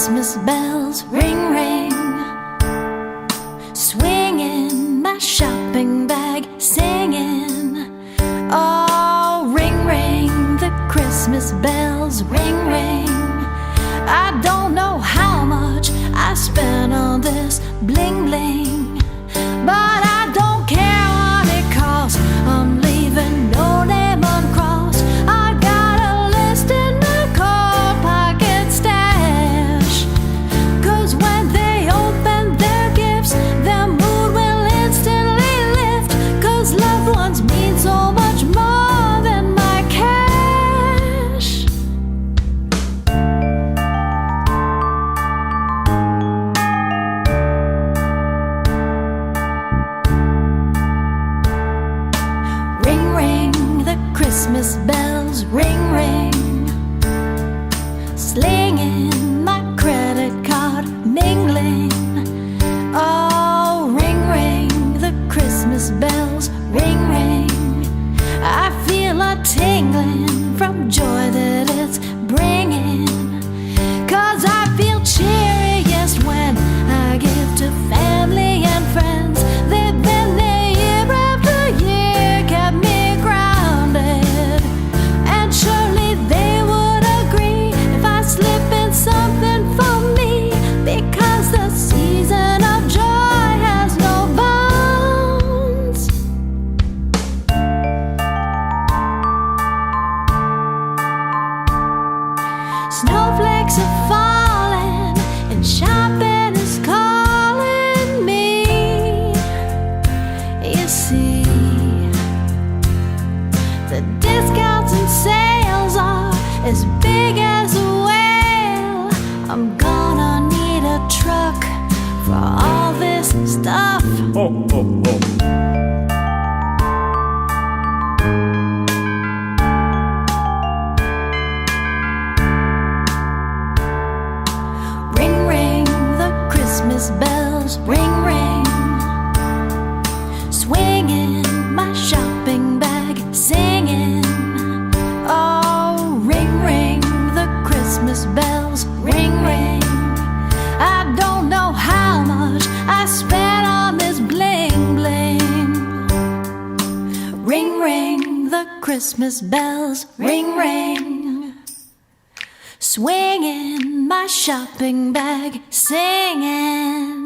Christmas bells ring, ring, swinging my shopping bag, singing. Oh, ring, ring, the Christmas bells ring, ring. I don't know how much I spent on this bling, bling, but I don't care what it costs. I'm leaving no name uncrossed. I got a list in my coat pocket stash, 'cause when they open their gifts, their mood will instantly lift, 'cause loved ones mean so much more than my cash. Ring, ring, the Christmas bells ring, ring, slinging my credit card, mingling. Oh, ring, ring, the Christmas bells ring, ring. I feel a tingling from joy that it's bringing, 'cause I feel cheeriest when I give to family and friends. They've been there year after year, kept me grounded, and surely they would agree if I slip in something for me, because the season of joy has no bounds. Snowflakes are falling and shopping is calling me. You see, the discounts and sales are as big as a whale. I'm gonna need a truck for all this stuff. Ho, ho, ho. Ring, ring, the Christmas bells ring, ring, swinging my shopping bag, singing. Oh, ring, ring, the Christmas bells ring, ring. I don't know how much I spent on this bling, bling. Ring, ring, the Christmas bells ring, ring, swinging my shopping bag, singing.